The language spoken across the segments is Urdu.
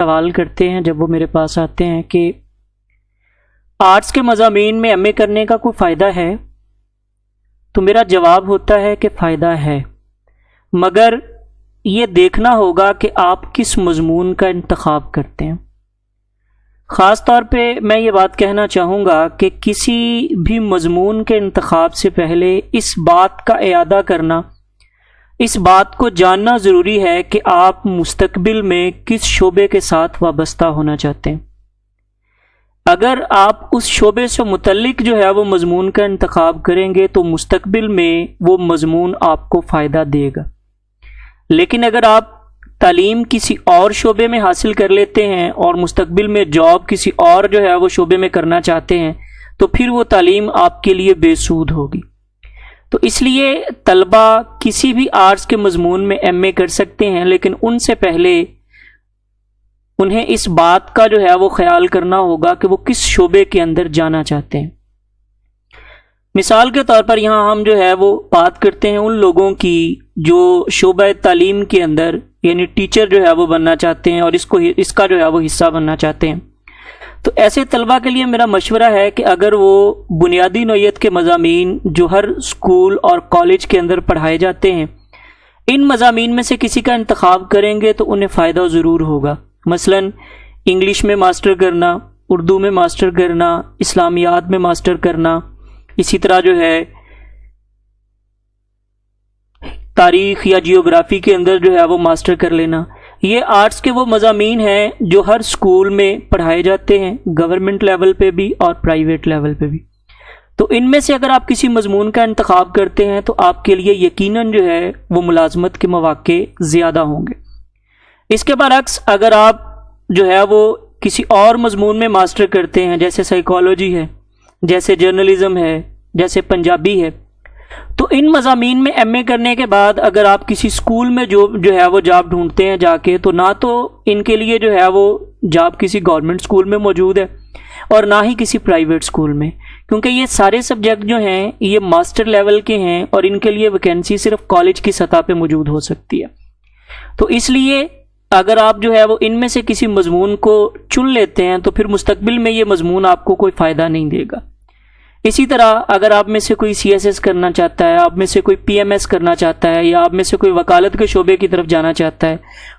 سوال کرتے ہیں جب وہ میرے پاس آتے ہیں کہ آرٹس کے مضامین میں ایم اے کرنے کا کوئی فائدہ ہے، تو میرا جواب ہوتا ہے کہ فائدہ ہے، مگر یہ دیکھنا ہوگا کہ آپ کس مضمون کا انتخاب کرتے ہیں۔ خاص طور پہ میں یہ بات کہنا چاہوں گا کہ کسی بھی مضمون کے انتخاب سے پہلے اس بات کا اعادہ کرنا، اس بات کو جاننا ضروری ہے کہ آپ مستقبل میں کس شعبے کے ساتھ وابستہ ہونا چاہتے ہیں۔ اگر آپ اس شعبے سے متعلق جو ہے وہ مضمون کا انتخاب کریں گے تو مستقبل میں وہ مضمون آپ کو فائدہ دے گا، لیکن اگر آپ تعلیم کسی اور شعبے میں حاصل کر لیتے ہیں اور مستقبل میں جاب کسی اور جو ہے وہ شعبے میں کرنا چاہتے ہیں تو پھر وہ تعلیم آپ کے لیے بے سود ہوگی۔ تو اس لیے طلبہ کسی بھی آرٹس کے مضمون میں ایم اے کر سکتے ہیں، لیکن ان سے پہلے انہیں اس بات کا جو ہے وہ خیال کرنا ہوگا کہ وہ کس شعبے کے اندر جانا چاہتے ہیں۔ مثال کے طور پر یہاں ہم جو ہے وہ بات کرتے ہیں ان لوگوں کی جو شعبہ تعلیم کے اندر یعنی ٹیچر جو ہے وہ بننا چاہتے ہیں اور اس کا جو ہے وہ حصہ بننا چاہتے ہیں۔ تو ایسے طلبہ کے لیے میرا مشورہ ہے کہ اگر وہ بنیادی نوعیت کے مضامین جو ہر اسکول اور کالج کے اندر پڑھائے جاتے ہیں، ان مضامین میں سے کسی کا انتخاب کریں گے تو انہیں فائدہ ضرور ہوگا۔ مثلا انگلش میں ماسٹر کرنا، اردو میں ماسٹر کرنا، اسلامیات میں ماسٹر کرنا، اسی طرح جو ہے تاریخ یا جیوگرافی کے اندر جو ہے وہ ماسٹر کر لینا، یہ آرٹس کے وہ مضامین ہیں جو ہر اسکول میں پڑھائے جاتے ہیں، گورنمنٹ لیول پہ بھی اور پرائیویٹ لیول پہ بھی۔ تو ان میں سے اگر آپ کسی مضمون کا انتخاب کرتے ہیں تو آپ کے لیے یقیناً جو ہے وہ ملازمت کے مواقع زیادہ ہوں گے۔ اس کے برعکس اگر آپ جو ہے وہ کسی اور مضمون میں ماسٹر کرتے ہیں، جیسے سائیکالوجی ہے، جیسے جرنلزم ہے، جیسے پنجابی ہے، تو ان مضامین میں ایم اے کرنے کے بعد اگر آپ کسی اسکول میں جو ہے وہ جاب ڈھونڈتے ہیں جا کے، تو نہ تو ان کے لیے جو ہے وہ جاب کسی گورنمنٹ اسکول میں موجود ہے اور نہ ہی کسی پرائیویٹ اسکول میں، کیونکہ یہ سارے سبجیکٹ جو ہیں یہ ماسٹر لیول کے ہیں اور ان کے لیے ویکینسی صرف کالج کی سطح پہ موجود ہو سکتی ہے۔ تو اس لیے اگر آپ جو ہے وہ ان میں سے کسی مضمون کو چن لیتے ہیں تو پھر مستقبل میں یہ مضمون آپ کو کوئی فائدہ نہیں دے گا۔ اسی طرح اگر آپ میں سے کوئی سی ایس ایس کرنا چاہتا ہے، آپ میں سے کوئی پی ایم ایس کرنا چاہتا ہے، یا آپ میں سے کوئی وکالت کے شعبے کی طرف جانا چاہتا ہے،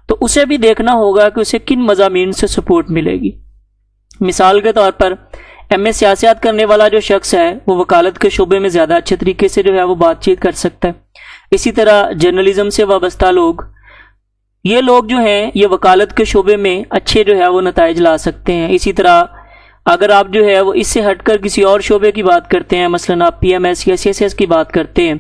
تو اسے بھی دیکھنا ہوگا کہ اسے کن مضامین سے سپورٹ ملے گی۔ مثال کے طور پر ایم اے سیاست کرنے والا جو شخص ہے وہ وکالت کے شعبے میں زیادہ اچھے طریقے سے جو ہے وہ بات چیت کر سکتا ہے۔ اسی طرح جرنلزم سے وابستہ لوگ، یہ لوگ جو ہیں یہ وکالت کے شعبے میں اچھے جو ہے وہ نتائج لا سکتے ہیں۔ اسی طرح اگر آپ جو ہے وہ اس سے ہٹ کر کسی اور شعبے کی بات کرتے ہیں، مثلا آپ پی ایم ایس یا سی ایس ایس کی بات کرتے ہیں،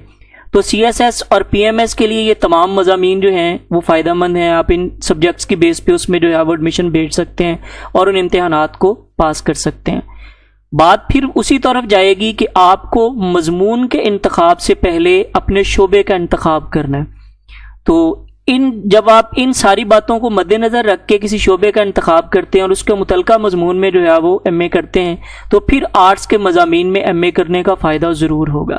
تو سی ایس ایس اور پی ایم ایس کے لیے یہ تمام مضامین جو ہیں وہ فائدہ مند ہیں۔ آپ ان سبجیکٹس کی بیس پہ اس میں جو ہے وہ ایڈمیشن بھیج سکتے ہیں اور ان امتحانات کو پاس کر سکتے ہیں۔ بات پھر اسی طرف جائے گی کہ آپ کو مضمون کے انتخاب سے پہلے اپنے شعبے کا انتخاب کرنا ہے۔ تو جب آپ ان ساری باتوں کو مد نظر رکھ کے کسی شعبے کا انتخاب کرتے ہیں اور اس کے متعلقہ مضمون میں جو ہے وہ ایم اے کرتے ہیں تو پھر آرٹس کے مضامین میں ایم اے کرنے کا فائدہ ضرور ہوگا۔